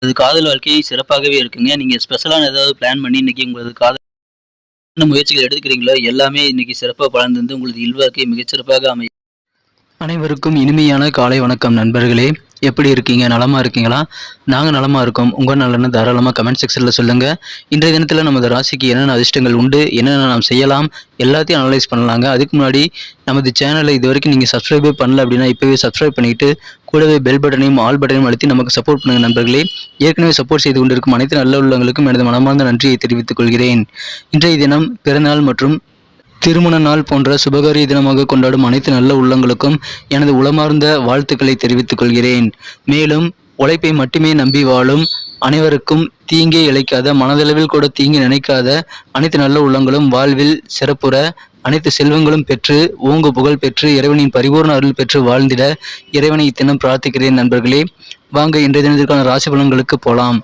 அது காதல் வாழ்க்கை சிறப்பாகவே இருக்குங்க. நீங்க ஸ்பெஷலான ஏதாவது பிளான் பண்ணி இன்னைக்கு உங்களது காதல் என்ன முயற்சிகள் எடுத்துக்கிறீங்களோ, எல்லாமே இன்னைக்கு சிறப்பா பலன் தந்து உங்களது இல்வாழ்க்கை மிகச்சிறப்பாக அமையும். அனைவருக்கும் இனிமையான காலை வணக்கம் நண்பர்களே. எப்படி இருக்கீங்க? நலமா இருக்கீங்களா? நாங்க நலமா இருக்கோம். உங்க நலன தாராளமா கமெண்ட் செக்ஷன்ல சொல்லுங்க. இன்றைய தினத்துல நமது ராசிக்கு என்னென்ன அதிர்ஷ்டங்கள் உண்டு, என்னென்ன நாம் செய்யலாம், எல்லாத்தையும் அனலைஸ் பண்ணலாங்க. அதுக்கு முன்னாடி நமது சேனலை இதுவரைக்கும் நீங்க சப்ஸ்கிரைபே பண்ணல அப்படின்னா இப்பவே சப்ஸ்கிரைப் பண்ணிட்டு கூடவே பெல் பட்டனையும் ஆல் பட்டனையும் அழுத்தி நமக்கு சப்போர்ட் பண்ணுங்க நண்பர்களே. ஏற்கனவே சப்போர்ட் செய்து கொண்டிருக்கும் அனைத்து நல்ல உள்ளவங்களுக்கும் எனது மனமார்ந்த நன்றியை தெரிவித்துக் கொள்கிறேன். இன்றைய தினம் பிறந்தநாள் மற்றும் திருமண நாள் போன்ற சுபகாரிய தினமாக கொண்டாடும் அனைத்து நல்ல உள்ளங்களுக்கும் எனது உளமார்ந்த வாழ்த்துக்களை தெரிவித்துக் கொள்கிறேன். மேலும் உழைப்பை மட்டுமே நம்பி வாழும் அனைவருக்கும் தீங்கே இழைக்காத, மனதளவில் கூட தீங்கி நினைக்காத அனைத்து நல்ல உள்ளங்களும் வாழ்வில் சிறப்புற, அனைத்து செல்வங்களும் பெற்று ஓங்கு புகழ் பெற்று இறைவனின் பரிபூர்ண அருள் பெற்று வாழ்ந்திட இறைவனை இத்தினம் பிரார்த்திக்கிறேன் நண்பர்களே. வாங்க இன்றைய தினத்திற்கான ராசி பலன்களுக்கு போலாம்.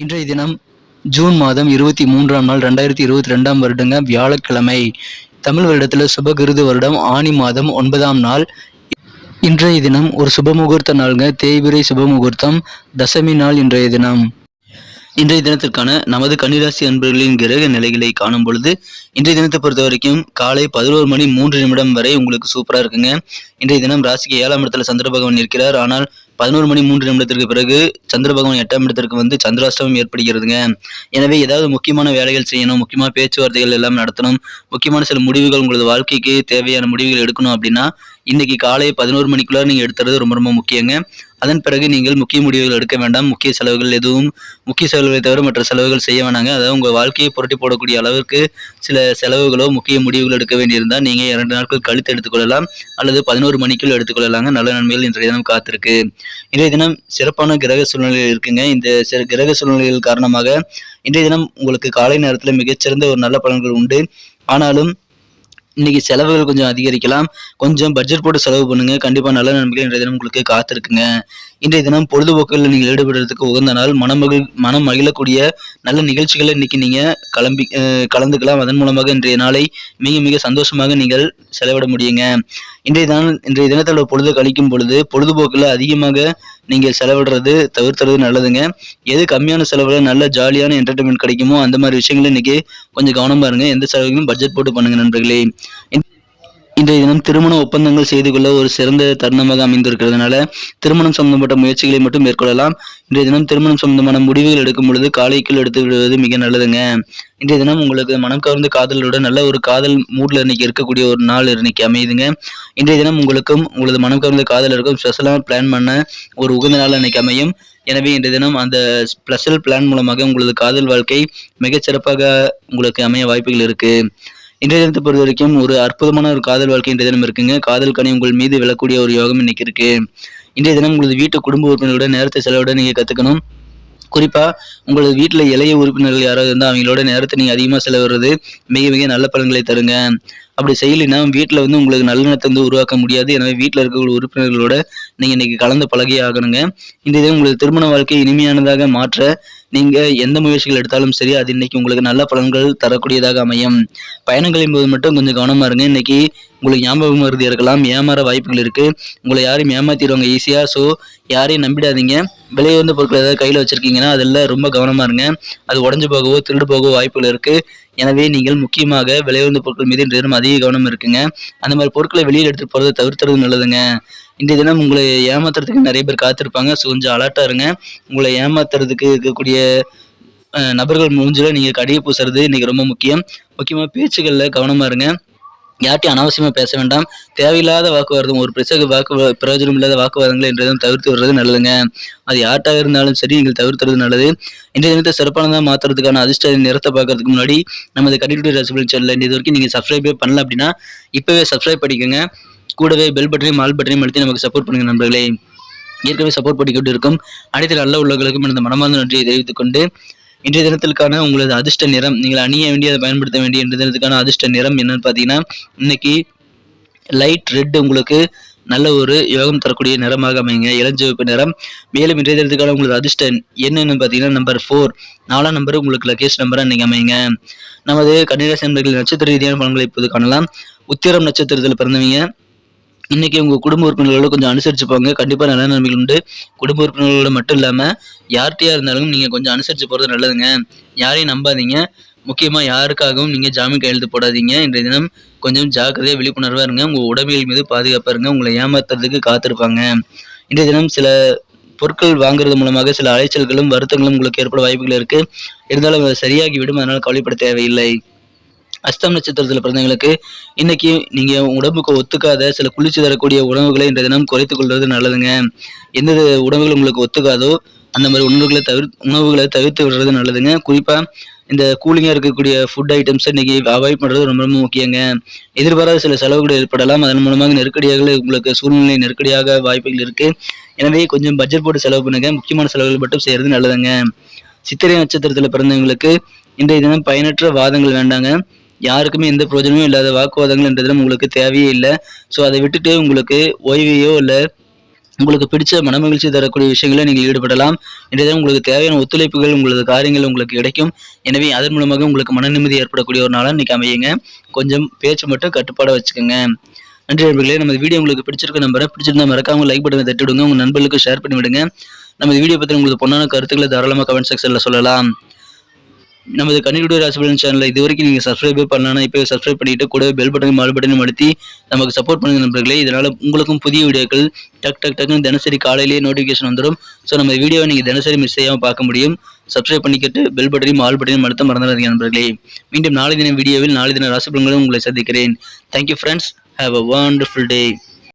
இன்றைய தினம் ஜூன் மாதம் 23ஆம் நாள் 2022ஆம் வருடங்க வியாழக்கிழமை. தமிழ் வருடத்துல சுபகிருது வருடம் ஆனி மாதம் 9ஆம் நாள். இன்றைய தினம் ஒரு சுபமுகூர்த்த நாளுங்க. தேய்பிறை சுபமுகூர்த்தம், தசமி நாள் இன்றைய தினம். இன்றைய தினத்திற்கான நமது கன்னிராசி அன்பர்களின் கிரக நிலைகளை காணும் பொழுது இன்றைய தினத்தை பொறுத்த வரைக்கும் காலை 11:03 வரை உங்களுக்கு சூப்பரா இருக்குங்க. இன்றைய தினம் ராசிக்கு 7ஆம் இடத்துல சந்திர பகவான் இருக்கிறார். ஆனால் 11:03 பிறகு சந்திர பகவான் 8ஆம் இடத்திற்கு வந்து சந்திராஷ்டமம் ஏற்படுகிறதுங்க. எனவே ஏதாவது முக்கியமான வேலைகள் செய்யணும், முக்கியமான பேச்சுவார்த்தைகள் எல்லாம் நடத்தணும், முக்கியமான சில முடிவுகள் உங்களது வாழ்க்கைக்கு தேவையான முடிவுகள் எடுக்கணும் அப்படின்னா இன்னைக்கு காலை 11 மணிக்குள்ள நீங்க எடுத்துறது ரொம்ப ரொம்ப முக்கியங்க. அதன் பிறகு நீங்கள் முக்கிய முடிவுகள் எடுக்க வேண்டாம். முக்கிய செலவுகளை தவிர மற்ற செலவுகள் செய்ய வேணாங்க. அதாவது உங்க வாழ்க்கையை புரட்டி போடக்கூடிய அளவுக்கு சில செலவுகளோ முக்கிய முடிவுகள் எடுக்க வேண்டியிருந்தால் நீங்க 2 நாட்கள் கழித்து எடுத்துக்கொள்ளலாம், அல்லது 11 மணிக்குள் எடுத்துக்கொள்ளலாங்க. நல்ல நன்மைகள் இன்றைய தினம் காத்திருக்கு. இன்றைய தினம் சிறப்பான கிரக சூழ்நிலைகள் இருக்குங்க. இந்த கிரக சூழ்நிலைகள் காரணமாக இன்றைய தினம் உங்களுக்கு காலை நேரத்தில் மிகச்சிறந்த ஒரு நல்ல பலன்கள் உண்டு. ஆனாலும் இன்னைக்கு செலவுகள் கொஞ்சம் அதிகரிக்கலாம். கொஞ்சம் பட்ஜெட் போட்டு செலவு பண்ணுங்க. கண்டிப்பா நல்ல நன்மைகள் இன்றைய தினம் உங்களுக்கு காத்திருக்குங்க. இன்றைய தினம் பொழுதுபோக்குகளில் நீங்கள் ஈடுபடுறதுக்கு உகந்த நாள். மனம் மகிழக்கூடிய நல்ல நிகழ்ச்சிகளை இன்னைக்கு நீங்க கலந்துக்கலாம். அதன் மூலமாக இன்றைய நாளை மிக மிக சந்தோஷமாக நீங்கள் செலவிட முடியுங்க. இன்றைய தினத்தோட பொழுது கழிக்கும் பொழுது பொழுதுபோக்குல அதிகமாக நீங்கள் செலவிடுறது தவிர்த்துறது நல்லதுங்க. எது கம்மியான செலவுல நல்ல ஜாலியான என்டர்டைன்மெண்ட் கிடைக்குமோ அந்த மாதிரி விஷயங்களை இன்னைக்கு கொஞ்சம் கவனமா இருங்க. எந்த செலவுகளும் பட்ஜெட் போட்டு பண்ணுங்க நண்பர்களே. இன்றைய தினம் திருமண ஒப்பந்தங்கள் செய்து கொள்ள ஒரு சிறந்த தருணமாக அமைந்திருக்கிறதுனால திருமணம் சம்பந்தப்பட்ட முயற்சிகளை மட்டும் மேற்கொள்ளலாம். இன்றைய தினம் திருமணம் சம்பந்தமான முடிவுகள் எடுக்கும் பொழுது காலைக்குள் எடுத்து விடுவது மிக நல்லதுங்க. இன்றைய தினம் உங்களுக்கு மனம் கவர்ந்த காதலோட நல்ல ஒரு காதல் மூட்ல இன்னைக்கு இருக்கக்கூடிய ஒரு நாள் இன்னைக்கு அமையுதுங்க. இன்றைய தினம் உங்களுக்கும் உங்களது மனம் கவர்ந்த காதலருக்கும் ஸ்பெஷலாக பிளான் பண்ண ஒரு உகந்த நாள் இன்னைக்கு அமையும். எனவே இன்றைய தினம் அந்த ஸ்பெஷல் பிளான் மூலமாக உங்களது காதல் வாழ்க்கை மிகச்சிறப்பாக உங்களுக்கு அமைய வாய்ப்புகள் இருக்கு. இன்றைய தினத்தை பொறுத்த வரைக்கும் ஒரு அற்புதமான ஒரு காதல் வாழ்க்கை இன்றைய தினம் இருக்குங்க. காதல் கனி உங்கள் மீது விழக்கூடிய ஒரு யோகம் இன்னைக்கு இருக்கு. இன்றைய தினம் உங்களது வீட்டு குடும்ப உறுப்பினர்களோட நேரத்தை செலவிட நீங்க கத்துக்கணும். குறிப்பா உங்களது வீட்டுல இளைய உறுப்பினர்கள் யாராவது இருந்தால் அவங்களோட நேரத்தை நீங்க அதிகமா செலவிடுறது மிக மிக நல்ல பலன்களை தருங்க. அப்படி செய்யலைன்னா வீட்டில் வந்து உங்களுக்கு நல்லெண்ணத்தை வந்து உருவாக்க முடியாது. எனவே வீட்டில் இருக்கக்கூடிய உறுப்பினர்களோட நீங்க இன்னைக்கு கலந்து பழகியே ஆகணுங்க. இந்த இது உங்களுக்கு திருமண வாழ்க்கை இனிமையானதாக மாற்ற நீங்க எந்த முயற்சிகள் எடுத்தாலும் சரி அது இன்னைக்கு உங்களுக்கு நல்ல பலன்கள் தரக்கூடியதாக அமையும். பயணங்களின் போது மட்டும் கொஞ்சம் கவனமா இருங்க. இன்னைக்கு உங்களுக்கு ஞாபகம் மருதி இருக்கலாம், ஏமாற வாய்ப்புகள் இருக்கு. உங்களை யாரையும் ஏமாத்திடுவாங்க ஈஸியா. ஸோ யாரையும் நம்பிடாதீங்க. விலை உயர்ந்த பொருட்கள் ஏதாவது கையில வச்சிருக்கீங்கன்னா அதில் ரொம்ப கவனமா இருங்க. அது உடஞ்சு போகவோ திருடு போகவோ வாய்ப்புகள் இருக்கு. எனவே நீங்கள் முக்கியமாக விலை உயர்ந்த பொருட்கள் மீது இன்றைய தினம் அதிக கவனம் இருக்குங்க. அந்த மாதிரி பொருட்களை வெளியில் எடுத்துட்டு போறதை தவிர்த்துறது நல்லதுங்க. இன்றைய தினம் உங்களை ஏமாத்துறதுக்கு நிறைய பேர் காத்திருப்பாங்க. ஸோ கொஞ்சம் அலர்ட்டா இருங்க. உங்களை ஏமாத்துறதுக்கு இருக்கக்கூடிய நபர்கள் மூஞ்சில நீங்க கடியை பூசுறது இன்னைக்கு ரொம்ப முக்கியம். முக்கியமா பேச்சுகள்ல கவனமா இருங்க. யார்ட்டையும் அனாவசியமா பேச வேண்டாம். தேவையில்லாத வாக்குவாதம், ஒரு பிரயோஜனம் இல்லாத வாக்குவாதங்களை இன்றைய தவிர்த்து விடுறது நல்லதுங்க. அது யார்ட்டாக இருந்தாலும் சரி நீங்கள் தவிர்த்துறது நல்லது. இன்றைய தினத்தை சிறப்பானதாக மாற்றுறதுக்கான அதிர்ஷ்ட நிறத்தை பார்க்கறதுக்கு முன்னாடி நமது கன்னிராசி ராசிபலன் சேனலை இது வரைக்கும் நீங்கள் சப்ஸ்கிரைபே பண்ணல அப்படின்னா இப்பவே சப்ஸ்கிரைப் பண்ணிக்கோங்க. கூடவே பெல் பட்டனையும் ஆல் பட்டனையும் அழுத்தி நமக்கு சப்போர்ட் பண்ணுங்க நண்பர்களே. ஏற்கனவே சப்போர்ட் பண்ணிக்கிட்டு இருக்கும் அனைத்து நல்ல உள்ளவர்களுக்கும் எனது மனமார்ந்த நன்றியை தெரிவித்துக் கொண்டு இன்றைய தினத்திற்கான உங்களது அதிர்ஷ்ட நிறம் நீங்கள் அணிய வேண்டிய அதை பயன்படுத்த வேண்டிய இன்றைய தினத்துக்கான அதிர்ஷ்ட நிறம் என்னன்னு பார்த்தீங்கன்னா இன்னைக்கு லைட் ரெட் உங்களுக்கு நல்ல ஒரு யோகம் தரக்கூடிய நிறமாக அமைங்க, இளஞ்சிவப்பு நிறம். மேலும் இன்றைய தினத்துக்கான உங்களது அதிர்ஷ்ட என்னன்னு பார்த்தீங்கன்னா நம்பர் 4, 4ஆம் நம்பர் உங்களுக்கு லக்கேஜ் நம்பரா இன்னைக்கு அமைங்க. நமது கன்னிராசி நண்பர்கள் நட்சத்திர ரீதியான பலன்களை இப்போது காணலாம். உத்திரம் நட்சத்திரத்தில் பிறந்தவங்க இன்னைக்கு உங்க குடும்ப உறுப்பினர்களோட கொஞ்சம் அனுசரிச்சு போங்க. கண்டிப்பா நல்ல நன்மைகள் உண்டு. குடும்ப உறுப்பினர்களோட மட்டும் இல்லாம யார்கிட்டயா இருந்தாலும் நீங்க கொஞ்சம் அனுசரிச்சு போறது நல்லதுங்க. யாரையும் நம்பாதீங்க. முக்கியமா யாருக்காகவும் நீங்க ஜாமீன் கையெழுத்து போடாதீங்க. இன்றைய தினம் கொஞ்சம் ஜாக்கிரதையா விழிப்புணர்வா இருங்க. உங்க உடைமைகள் மீது பாதுகாப்பா இருங்க. உங்களை ஏமாத்துறதுக்கு காத்திருப்பாங்க. இன்றைய தினம் சில பொருட்கள் வாங்குறது மூலமாக சில அலைச்சல்களும் வருத்தங்களும் உங்களுக்கு ஏற்பட வாய்ப்புகள் இருக்கு. இருந்தாலும் அது சரியாகிவிடும். அதனால கவலைப்பட தேவையில்லை. அஸ்தம் நட்சத்திரத்தில் பிறந்தவங்களுக்கு இன்னைக்கு நீங்க உடம்புக்கு ஒத்துக்காத சில குளிர்ச்சி தரக்கூடிய உணவுகளை இன்றைய தினம் குறைத்துக் கொள்வது நல்லதுங்க. எந்த உணவுகள் உங்களுக்கு ஒத்துக்காதோ அந்த மாதிரி உணவுகளை தவிர்த்து விடுறது நல்லதுங்க. குறிப்பா இந்த கூலிங்கா இருக்கக்கூடிய ஃபுட் ஐட்டம்ஸ் இன்னைக்கு அவாய்ட் பண்றது ரொம்ப ரொம்ப முக்கியங்க. எதிர்பாராத சில செலவுகள் ஏற்படலாம். அதன் மூலமாக நெருக்கடியாக உங்களுக்கு சூழ்நிலை நெருக்கடியாக வாய்ப்புகள் இருக்கு. எனவே கொஞ்சம் பட்ஜெட் போட்டு செலவு பண்ணுங்க. முக்கியமான செலவுகள் மட்டும் செய்யறது நல்லதுங்க. சித்திரை நட்சத்திரத்தில் பிறந்தவங்களுக்கு இன்றைய தினம் பயனற்ற வாதங்கள் வேண்டாங்க. யாருக்குமே எந்த பிரயோஜனமும் இல்லாத வாக்குவாதங்கள் என்ற தினம் உங்களுக்கு தேவையே இல்லை. ஸோ அதை விட்டுட்டு உங்களுக்கு ஓய்வையோ இல்லை உங்களுக்கு பிடிச்ச மனமகிழ்ச்சி தரக்கூடிய விஷயங்களை நீங்கள் ஈடுபடலாம். இன்றைய தினம் உங்களுக்கு தேவையான ஒத்துழைப்புகள் உங்களது காரியங்கள் உங்களுக்கு கிடைக்கும். எனவே அதன் மூலமாக உங்களுக்கு மன நிம்மதி ஏற்படக்கூடிய ஒரு நாளாக இன்னைக்கு அமையுங்க. கொஞ்சம் பேச்சு மட்டும் கட்டுப்பாடாக வச்சுக்கோங்க. நன்றி நண்பர்களே. நம்ம வீடியோ உங்களுக்கு பிடிச்சிருக்க நம்புறேன். பிடிச்சிருந்தா மறக்காம லைக் பட்டனை தட்டி விடுங்க. உங்க நண்பர்களுக்கு ஷேர் பண்ணி விடுங்க. நம்ம வீடியோ பற்றி உங்களுக்கு பொண்ணான கருத்துக்களை தாராளமாக கமெண்ட் செக்ஷனில் சொல்லலாம். நமது கன்னிகுடி ராசிபலன் சேனலை இது வரைக்கும் நீங்கள் சப்ஸ்கிரைபே பண்ணலாம். இப்போ சப்ஸ்கிரைப் பண்ணிட்டு கூட பெல் பட்டனையும் ஆல் பட்டனையும் அழுத்தி நமக்கு சப்போர்ட் பண்ணுங்க நண்பர்களே. இதனால் உங்களுக்கும் புதிய வீடியோக்கள் டக்குன்னு தினசரி காலையிலேயே நோட்டிஃபிகேஷன் வந்துடும். ஸோ நம்ம வீடியோவை நீங்கள் தினசரி மிஸ் செய்யாமல் பார்க்க முடியும். சப்ஸ்கிரைப் பண்ணிக்கிட்டு பெல் பட்டனையும் ஆல் பட்டனையும் அழுத்த மறந்துடாதீங்க நண்பர்களே. மீண்டும் நாளை தின வீடியோவில் நாளை தின ராசிபலன்களும் உங்களை சந்திக்கிறேன். Thank you friends. Have a wonderful day.